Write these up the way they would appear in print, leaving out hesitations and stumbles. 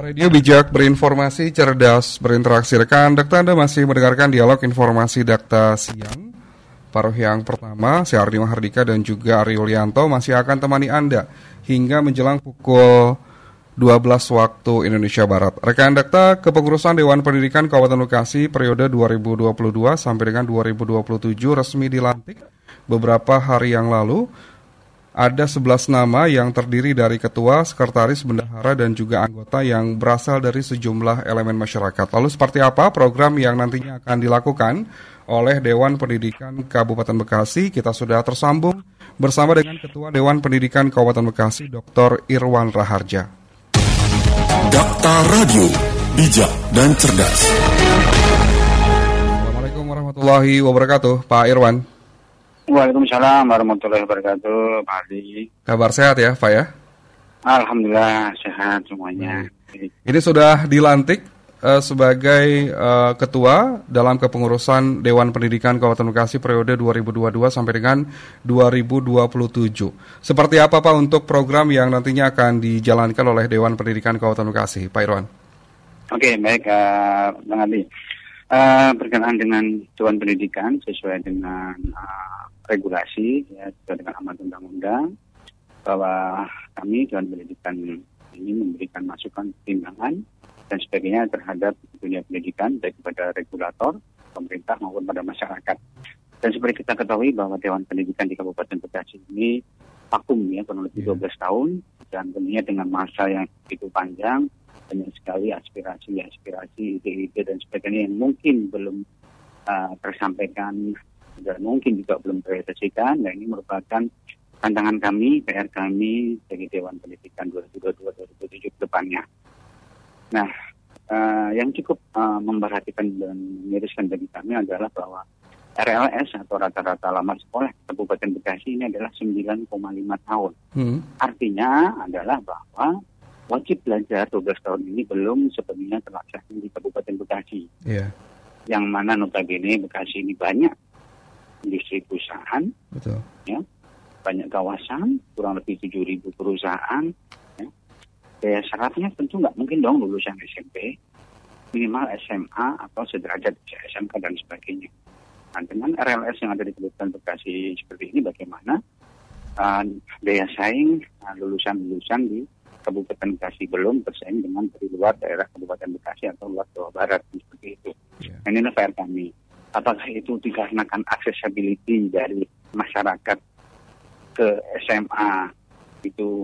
Radio Bijak berinformasi, cerdas berinteraksi. Rekan Dakta, Anda masih mendengarkan dialog informasi Dakta Siang. Paruh yang pertama, saya Ardi Mahardika dan juga Ari Yulianto masih akan temani Anda hingga menjelang pukul 12 waktu Indonesia Barat. Rekan Dakta, kepengurusan Dewan Pendidikan Kabupaten Bekasi periode 2022 sampai dengan 2027 resmi dilantik beberapa hari yang lalu. Ada 11 nama yang terdiri dari ketua, sekretaris, bendahara, dan juga anggota yang berasal dari sejumlah elemen masyarakat. Lalu seperti apa program yang nantinya akan dilakukan oleh Dewan Pendidikan Kabupaten Bekasi? Kita sudah tersambung bersama dengan Ketua Dewan Pendidikan Kabupaten Bekasi, Dr. Irwan Raharja. Dakta Radio, bijak dan cerdas. Assalamualaikum warahmatullahi wabarakatuh, Pak Irwan. Waalaikumsalam warahmatullahi wabarakatuh, Pak Adi. Kabar sehat ya, Pak ya? Alhamdulillah sehat semuanya. Ini sudah dilantik sebagai ketua dalam kepengurusan Dewan Pendidikan Kabupaten Bekasi periode 2022 sampai dengan 2027. Seperti apa Pak untuk program yang nantinya akan dijalankan oleh Dewan Pendidikan Kabupaten Bekasi, Pak Irwan? Oke, baik, Bang Adi. Berkenaan dengan Dewan Pendidikan sesuai dengan regulasi, ya, sesuai dengan amanat undang-undang, bahwa kami Dewan Pendidikan ini memberikan masukan, pertimbangan, dan sebagainya terhadap dunia pendidikan, baik kepada regulator, pemerintah, maupun pada masyarakat. Dan seperti kita ketahui bahwa Dewan Pendidikan di Kabupaten Bekasi ini vakum ya, kurang lebih 12 tahun, dan tentunya dengan masa yang begitu panjang, banyak sekali aspirasi, ide-ide, dan sebagainya yang mungkin belum tersampaikan, dan mungkin juga belum terrealisasikan. Nah, ini merupakan tantangan kami, PR kami sebagai Dewan Pendidikan 2022-2027 ke depannya. Nah, yang cukup memperhatikan dan miriskan bagi kami adalah bahwa RLS atau rata-rata lama sekolah Kabupaten Bekasi ini adalah 9,5 tahun. Artinya adalah bahwa wajib belajar 12 tahun ini belum sepenuhnya terlaksana di Kabupaten Bekasi. Yang mana notabene Bekasi ini banyak industri perusahaan, betul, ya, banyak kawasan, kurang lebih 7.000 perusahaan. Ya. Daya syaratnya tentu nggak mungkin dong lulusan SMP, minimal SMA atau sederajat SMK dan sebagainya. Nah, dengan RLS yang ada di Kabupaten Bekasi seperti ini, bagaimana daya saing lulusan-lulusan di Kabupaten Bekasi belum bersaing dengan dari luar daerah Kabupaten Bekasi atau luar Jawa Barat, seperti itu. Nah, ini PR kami. Apakah itu dikarenakan accessibility dari masyarakat ke SMA itu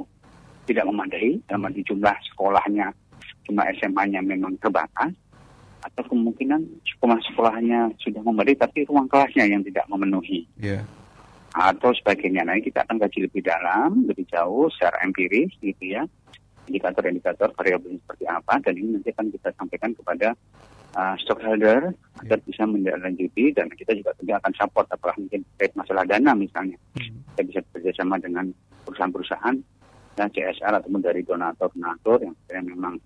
tidak memadai, dalam arti jumlah sekolahnya, jumlah SMA-nya memang terbatas, atau kemungkinan sekolahnya sudah memadai tapi ruang kelasnya yang tidak memenuhi, atau sebagainya. Nah, kita akan kaji lebih dalam, lebih jauh secara empiris gitu ya, indikator-indikator variabelnya seperti apa, dan ini nanti akan kita sampaikan kepada stockholder agar bisa menindaklanjuti, dan kita juga tentu akan support apakah mungkin terkait masalah dana misalnya. Kita bisa bekerjasama dengan perusahaan-perusahaan dan CSR ataupun dari donatur-donatur yang memang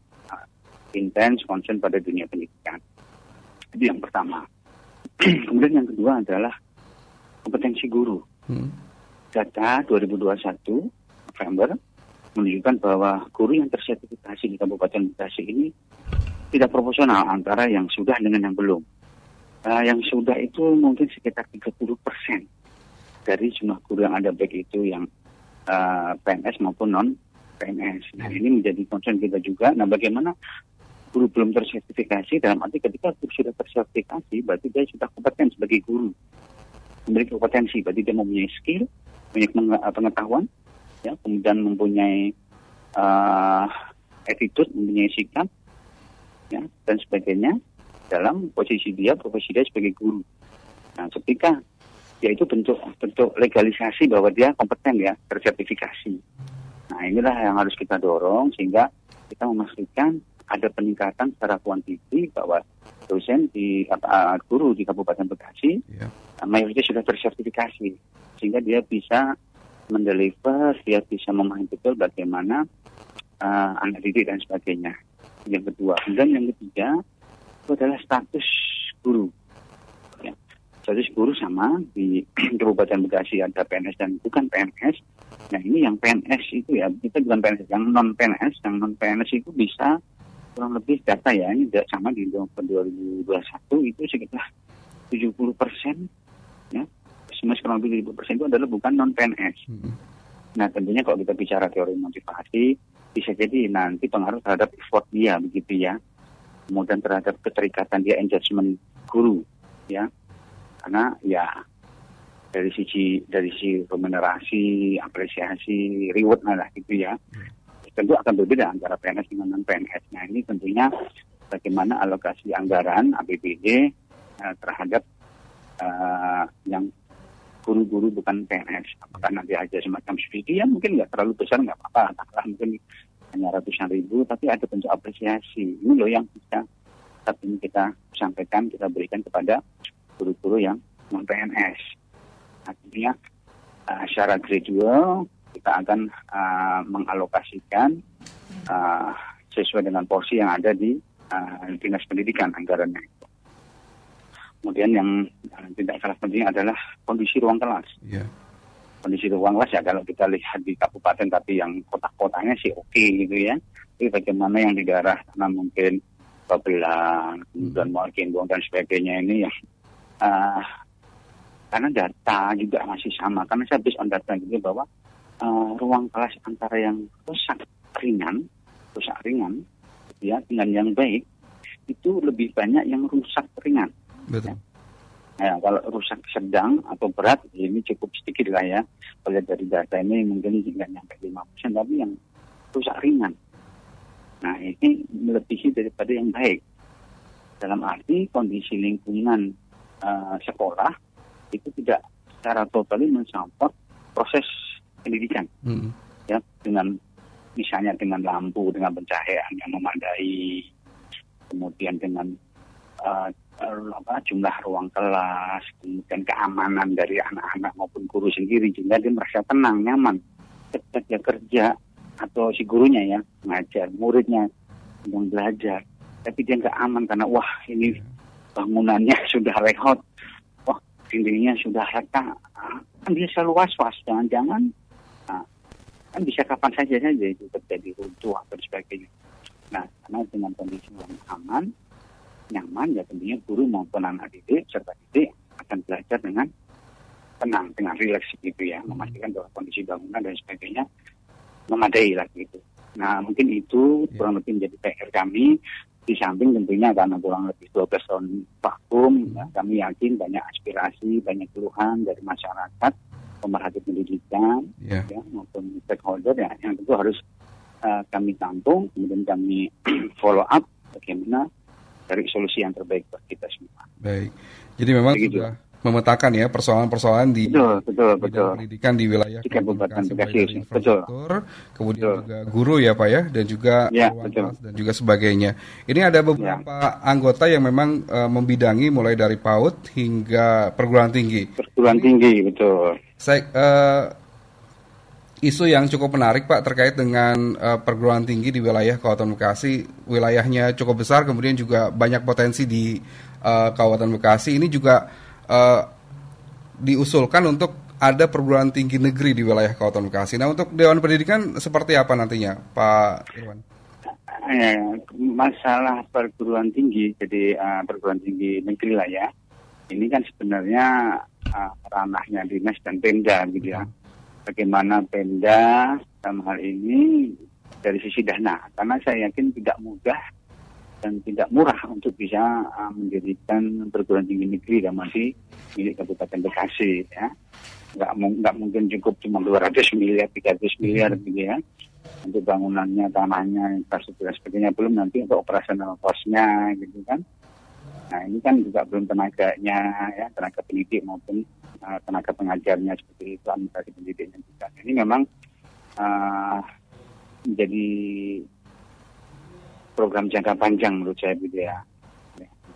intens concern pada dunia pendidikan. Itu yang pertama. Kemudian yang kedua adalah kompetensi guru. Data 2021 November menunjukkan bahwa guru yang tersertifikasi di Kabupaten Bekasi ini tidak proporsional antara yang sudah dengan yang belum. Yang sudah itu mungkin sekitar 30% dari jumlah guru yang ada, baik itu yang PNS maupun non-PNS. Nah, ini menjadi concern kita juga. Nah, bagaimana guru belum tersertifikasi, dalam arti ketika guru sudah tersertifikasi, berarti dia sudah kompeten sebagai guru. Memiliki kompetensi, berarti dia mempunyai skill, mempunyai pengetahuan, ya, kemudian mempunyai attitude, mempunyai sikap, ya, dan sebagainya dalam posisi dia, profesi dia sebagai guru. Nah, ketika yaitu bentuk legalisasi bahwa dia kompeten ya, tersertifikasi. Nah, inilah yang harus kita dorong sehingga kita memastikan ada peningkatan secara kuantiti bahwa dosen di guru di Kabupaten Bekasi mayoritas sudah tersertifikasi sehingga dia bisa mendeliver, dia bisa memahami betul bagaimana anak didik dan sebagainya. Yang kedua, dan yang ketiga itu adalah status guru. Ya. Status guru sama di Kabupaten Bekasi ada PNS dan bukan PNS. Nah, ini yang PNS itu ya, kita bukan PNS, yang non PNS itu bisa kurang lebih data ya, ini sama di 2021 itu sekitar 70%, ya, kurang lebih 70% itu adalah bukan non-PNS. Nah tentunya kalau kita bicara teori motivasi, bisa jadi nanti pengaruh terhadap effort dia, begitu ya. Kemudian terhadap keterikatan dia, engagement guru, ya. Karena ya dari sisi remunerasi, apresiasi, reward lah gitu ya. Tentu akan berbeda antara PNS dengan non-PNS. Nah ini tentunya bagaimana alokasi anggaran APBD terhadap yang guru-guru bukan PNS. Apakah nanti ada semacam subsidi, ya mungkin nggak terlalu besar, nggak apa-apa. Katakanlah mungkin hanya ratusan ribu, tapi ada bentuk apresiasi. Ini loh yang bisa saat ini kita sampaikan, kita berikan kepada guru-guru yang non-PNS. Artinya secara gradual kita akan mengalokasikan sesuai dengan porsi yang ada di Dinas Pendidikan anggarannya. Kemudian yang tidak kalah penting adalah kondisi ruang kelas. Yeah. Kondisi ruang kelas ya kalau kita lihat di kabupaten, tapi yang kota-kotanya sih oke gitu ya. Tapi bagaimana yang di daerah karena mungkin Babelan, kemudian Morekimbung dan sebagainya ini ya. Karena data juga masih sama. Karena saya based on data gitu bahwa ruang kelas antara yang rusak ringan ya, dengan yang baik itu lebih banyak yang rusak ringan. Betul. Ya, kalau rusak sedang atau berat ini cukup sedikit lah ya. Kalau dari data ini mungkin tidak sampai 5%, tapi yang rusak ringan. Nah ini melebihi daripada yang baik. Dalam arti kondisi lingkungan sekolah itu tidak secara total mensupport proses pendidikan. Ya, dengan misalnya dengan lampu, dengan pencahayaan yang memadai, kemudian dengan jumlah ruang kelas, kemudian keamanan dari anak-anak maupun guru sendiri, sehingga dia merasa tenang, nyaman ketika dia kerja atau si gurunya ya mengajar, muridnya yang belajar, tapi dia nggak aman karena wah ini bangunannya sudah reot, wah dindingnya sudah retak, kan dia selalu was-was, jangan-jangan kan bisa kapan saja itu terjadi runtuh atau sebagainya. Nah, karena dengan kondisi yang aman, nyaman, ya tentunya guru maupun anak didik serta didik akan belajar dengan tenang, dengan rileks gitu ya, memastikan bahwa kondisi bangunan dan sebagainya memadai lah gitu. Nah, mungkin itu kurang lebih menjadi PR kami, di samping tentunya karena kurang lebih 12 tahun vakum, ya, kami yakin banyak aspirasi, banyak keluhan dari masyarakat, pemerhati pendidikan, ya, maupun stakeholder ya, yang tentu harus kami tampung, kemudian kami follow up bagaimana dari solusi yang terbaik buat kita semua. Baik, jadi memang begitu. Sudah memetakan ya persoalan-persoalan di betul. pendidikan di wilayah Kabupaten Bekasi, infrastruktur, kemudian juga guru ya Pak ya, dan juga ruang kelas dan juga sebagainya. Ini ada beberapa anggota yang memang membidangi mulai dari PAUD hingga perguruan tinggi. Perguruan tinggi, betul. Isu yang cukup menarik Pak terkait dengan perguruan tinggi di wilayah Kabupaten Bekasi, wilayahnya cukup besar, kemudian juga banyak potensi di Kabupaten Bekasi. Ini juga diusulkan untuk ada perguruan tinggi negeri di wilayah Kabupaten Bekasi. Nah, untuk Dewan Pendidikan seperti apa nantinya, Pak Irwan? Masalah perguruan tinggi, jadi perguruan tinggi negeri lah ya. Ini kan sebenarnya ranahnya dinas dan Pemda gitu ya. Bagaimana Pemda dalam hal ini dari sisi dana, karena saya yakin tidak mudah dan tidak murah untuk bisa mendirikan perguruan tinggi negeri dan masih milik Kabupaten Bekasi ya. Nggak mungkin cukup cuma 200 miliar, 300 miliar gitu ya. Untuk bangunannya, tanahnya, infrastruktur dan sebagainya, belum nanti untuk operasional cost-nya gitu kan. Nah ini kan juga belum tenaganya ya, tenaga pendidik maupun tenaga pengajarnya seperti itu, administrasi pendidiknya juga. Ini memang menjadi program jangka panjang menurut saya gitu ya.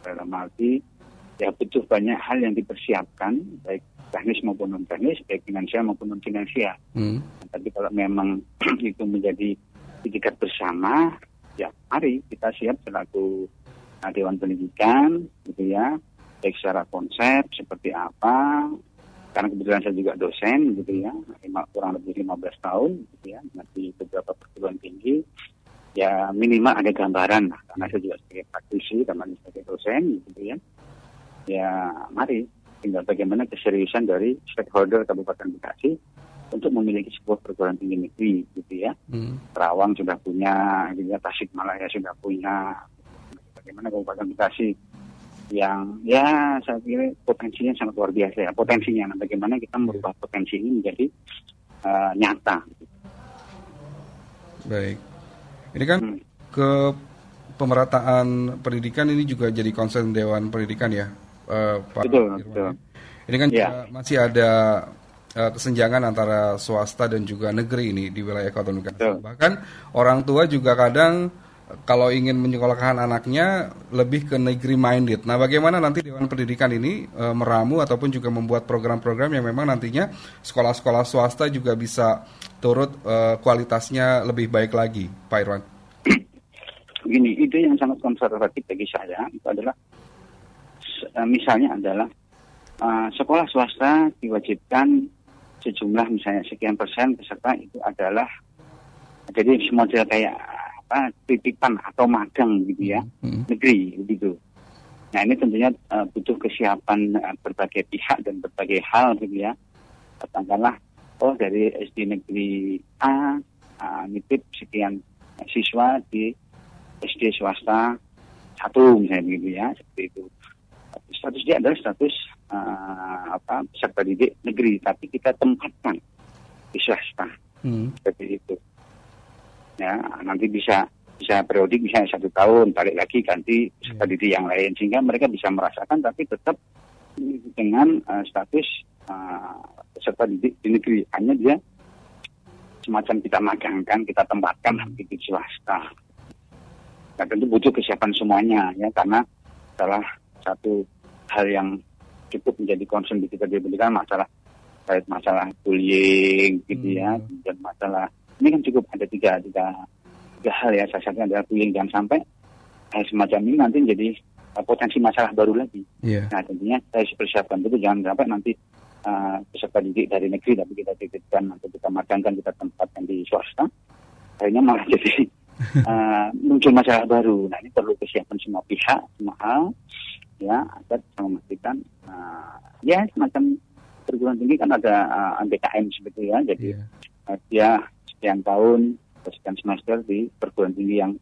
Dalam arti ya butuh banyak hal yang dipersiapkan, baik teknis maupun non teknis, baik finansial maupun non finansial. Tapi kalau memang itu menjadi itikat bersama, ya mari kita siap selaku Dewan Pendidikan gitu ya, baik secara konsep seperti apa. Karena kebetulan saya juga dosen gitu ya, kurang lebih 15 tahun gitu ya, di beberapa perguruan tinggi. ya minimal ada gambaran lah, karena saya juga sebagai praktisi, teman sebagai dosen gitu ya. Ya mari tinggal bagaimana keseriusan dari stakeholder Kabupaten Bekasi untuk memiliki sebuah perguruan tinggi negeri gitu ya. Kerawang sudah punya, gitu ya, Tasikmalaya sudah punya. Bagaimana Kabupaten Bekasi yang ya saya kira potensinya sangat luar biasa ya, potensinya. Nah, bagaimana kita merubah potensi ini menjadi nyata. Baik. Ini kan ke pemerataan pendidikan ini juga jadi concern Dewan Pendidikan ya, Pak Betul, Irwan. betul. Ini kan Ya. juga masih ada kesenjangan antara swasta dan juga negeri ini di wilayah Kabupaten Bekasi. Betul. Bahkan orang tua juga kadang kalau ingin menyekolahkan anaknya lebih ke negeri minded. Nah, bagaimana nanti Dewan Pendidikan ini meramu ataupun juga membuat program-program yang memang nantinya sekolah-sekolah swasta juga bisa turut kualitasnya lebih baik lagi, Pak Irwan? Begini, ide yang sangat konservatif bagi saya itu adalah misalnya adalah sekolah swasta diwajibkan sejumlah misalnya sekian persen peserta itu adalah jadi model kayak titipan atau magang gitu ya, negeri gitu. Nah ini tentunya butuh kesiapan berbagai pihak dan berbagai hal gitu ya. Katakanlah dari SD negeri A nitip sekian siswa di SD swasta 1 misalnya gitu ya, seperti itu. Status dia adalah status peserta didik negeri, tapi kita tempatkan di swasta seperti itu. Ya, nanti bisa periodik misalnya 1 tahun, balik lagi ganti peserta didik yang lain, sehingga mereka bisa merasakan tapi tetap dengan status peserta didik di negeri. Hanya dia semacam kita magangkan, kita tempatkan di swasta. Nah, tentu butuh kesiapan semuanya ya, karena salah satu hal yang cukup menjadi concern di kita di pendidikan masalah bullying gitu ya, dan masalah ini kan cukup ada tiga hal ya. Salah satunya adalah bullying, dan sampai semacam ini nanti menjadi potensi masalah baru lagi. Nah tentunya saya persiapkan itu jangan sampai nanti peserta didik dari negeri tapi kita titipkan atau kita magangkan, kita tempatkan di swasta, akhirnya malah jadi muncul masalah baru. Nah ini perlu kesiapan semua pihak, semua hal ya, agar bisa memastikan ya semacam perguruan tinggi kan ada MBKM seperti ya, jadi dia sekian tahun, sekian semester di perguruan tinggi yang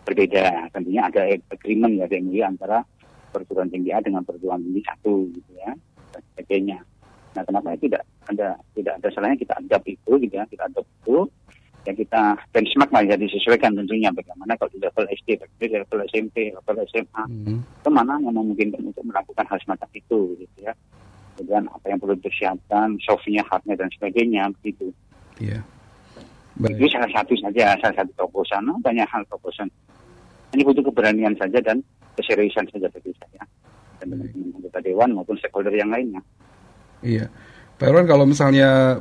berbeda. Tentunya ada agreement ya antara perguruan tinggi A dengan perguruan tinggi 1 gitu ya, dan sebagainya. Nah, kenapa tidak ada salahnya kita adapt itu gitu ya, kita adapt itu ya, kita benchmark lah ya, disesuaikan tentunya bagaimana kalau di level SD, di level SMP, level SMA, kemana yang memungkinkan untuk melakukan hal semacam itu gitu ya. Kemudian apa yang perlu disiapkan, soft-nya, hard-nya dan sebagainya begitu. Iya. Itu salah satu terobosan, banyak hal terobosan. Ini butuh keberanian saja dan keseriusan saja bagi saya dan teman-teman anggota dewan maupun stakeholder yang lainnya. Iya, Pak Irwan, kalau misalnya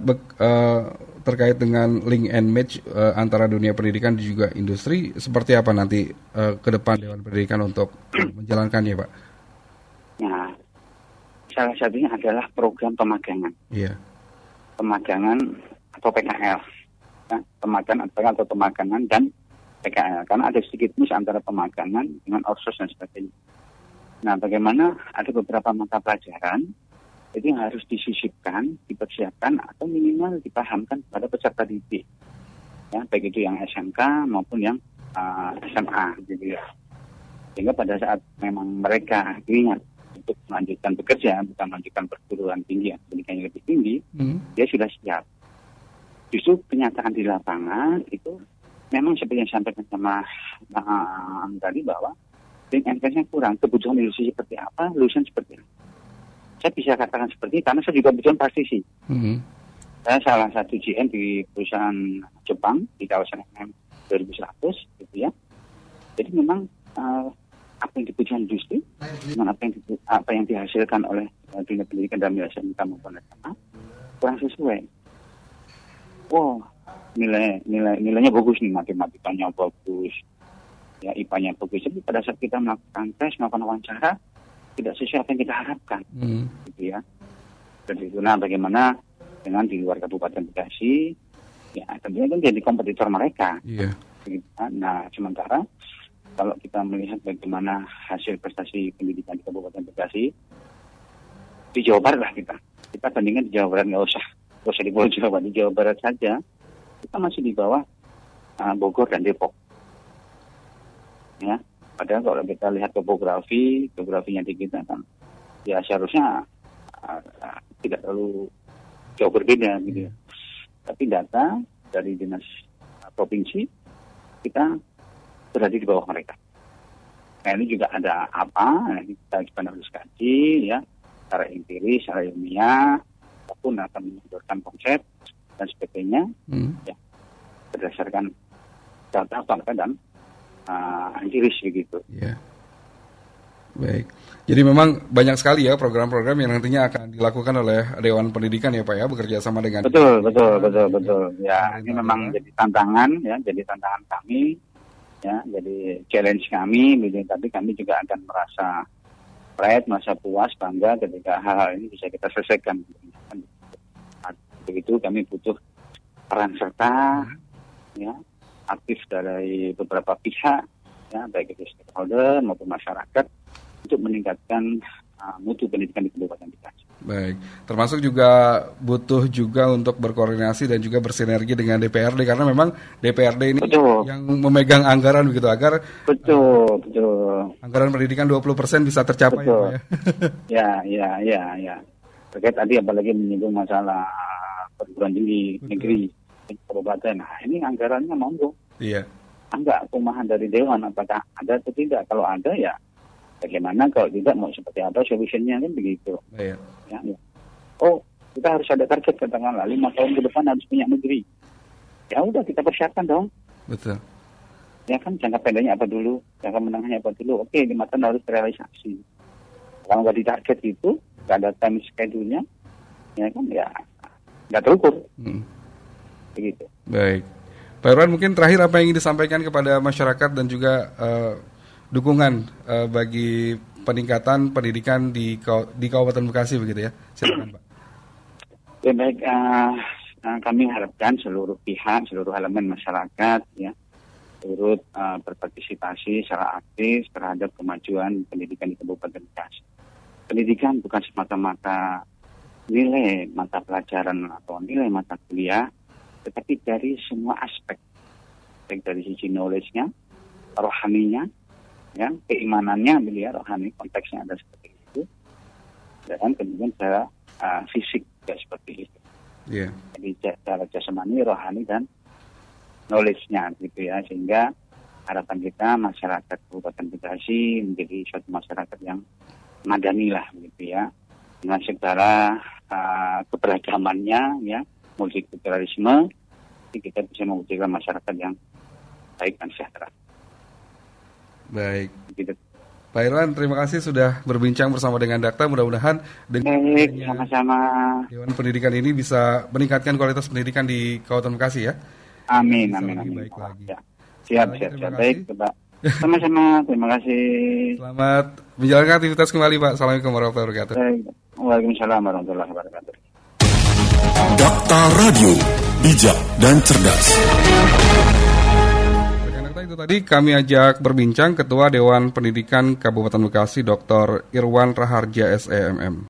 terkait dengan link and match antara dunia pendidikan dan juga industri, seperti apa nanti ke depan Dewan Pendidikan untuk menjalankannya, Pak? Nah, salah satunya adalah program pemagangan. Iya. Pemagangan atau PKL. Nah, pemagangan dan PKL. Karena ada sedikit miss antara pemagangan dengan outsource dan sebagainya. Nah, bagaimana ada beberapa mata pelajaran itu yang harus disisipkan, dipersiapkan atau minimal dipahamkan kepada peserta didik. Ya, baik itu yang SMK maupun yang SMA gitu ya. Sehingga pada saat memang mereka ingat untuk melanjutkan bekerja, bukan melanjutkan perguruan tinggi yang pendidikan yang lebih tinggi, dia sudah siap. Justru kenyataan di lapangan itu memang seperti yang disampaikan sama tadi bahwa link and match-nya kurang. Kebutuhan industri seperti apa, lulusan seperti apa. Saya bisa katakan seperti ini karena saya juga kebetulan praktisi. Saya salah satu GM di perusahaan Jepang di kawasan MM 2100 gitu ya. Jadi memang apa yang dibutuhkan industri dengan apa yang dihasilkan oleh dunia pendidikan dan SMK maupun SMA kurang sesuai. Nilainya bagus nih, matematikanya bagus, ya IPA-nya bagus. Jadi pada saat kita melakukan tes, melakukan wawancara, tidak sesuai apa yang kita harapkan, gitu ya. Dan itu, nah bagaimana dengan di luar Kabupaten Bekasi, ya tentunya kan jadi kompetitor mereka. Iya. Begitu kan. Nah, sementara kalau kita melihat bagaimana hasil prestasi pendidikan di Kabupaten Bekasi, di Jawa Barat lah kita bandingkan di Jawa Barat, nggak usah di bawah Jawa Barat, di Jawa Barat saja kita masih di bawah Bogor dan Depok. Ya, padahal kalau kita lihat topografinya di kita kan, ya seharusnya tidak terlalu jauh berbeda gitu ya. Tapi data dari dinas provinsi kita berada di bawah mereka. Nah, ini juga ada apa? Kita harus kaji ya, secara empiris, secara ilmiah, ataupun akan menunjukkan konsep dan sebagainya, ya, berdasarkan data fakta dan empiris begitu. Ya. Baik. Jadi memang banyak sekali ya program-program yang nantinya akan dilakukan oleh Dewan Pendidikan ya Pak ya, bekerja sama dengan Betul. Ya, ini memang jadi tantangan kami ya, jadi challenge kami, tapi kami juga akan merasa pride, merasa puas, bangga ketika hal-hal ini bisa kita selesaikan. Begitu kami butuh peran serta ya, aktif dari beberapa pihak ya, baik itu stakeholder maupun masyarakat untuk meningkatkan mutu pendidikan di Kabupaten Bekasi. Baik, termasuk juga butuh juga untuk berkoordinasi dan juga bersinergi dengan DPRD karena memang DPRD ini yang memegang anggaran begitu agar betul. Anggaran pendidikan 20% bisa tercapai ya. Ya. Terkait tadi apalagi menyinggung masalah perguruan tinggi negeri kabupaten. Nah, ini anggarannya monggo. Iya. Enggak kumahan dari Dewan apakah ada atau tidak? Kalau ada ya bagaimana, kalau tidak mau seperti apa solusinya kan begitu. Iya. Ya. Oh, kita harus ada target katakanlah 5 tahun ke depan harus punya negeri. Ya udah kita persiapkan dong. Betul. Ya kan jangka pendeknya apa dulu, jangka menengahnya apa dulu. Oke, 5 tahun harus terrealisasi. Kalau nggak ditarget itu, nggak ada time schedule-nya, ya kan ya nggak terukur. Begitu. Baik. Pak Irwan, mungkin terakhir apa yang ingin disampaikan kepada masyarakat dan juga dukungan bagi peningkatan pendidikan di Kabupaten Bekasi begitu ya? Silakan Pak. Ya, baik, kami harapkan seluruh pihak, seluruh elemen masyarakat ya turut berpartisipasi secara aktif terhadap kemajuan pendidikan di Kabupaten Bekasi. Pendidikan bukan semata-mata nilai mata pelajaran atau nilai mata kuliah, tetapi dari semua aspek, baik dari sisi knowledge-nya, rohaninya, ya, keimanannya, rohani konteksnya ada seperti itu, dan kemudian secara fisik juga seperti itu. Yeah. Jadi secara jasmani, rohani dan knowledge-nya gitu ya, sehingga harapan kita masyarakat Kabupaten Bekasi menjadi suatu masyarakat yang madani lah gitu ya, dengan segala keberagamannya ya, multikulturalisme, kita bisa mewujudkan masyarakat yang baik dan sejahtera. Baik. Gitu. Pak Irwan, terima kasih sudah berbincang bersama dengan Dakta. Mudah-mudahan dengan sama-sama Dewan Pendidikan ini bisa meningkatkan kualitas pendidikan di Kabupaten Bekasi ya. Amin. Baik lagi. Ya. Siap. Baik, Pak. Sama-sama, terima kasih. Selamat menjalankan aktivitas kembali, Pak. Assalamualaikum warahmatullahi wabarakatuh. Waalaikumsalam warahmatullahi wabarakatuh. Dakta Radio, bijak dan cerdas. Itu tadi kami ajak berbincang Ketua Dewan Pendidikan Kabupaten Bekasi Dr. Irwan Raharja SEMM.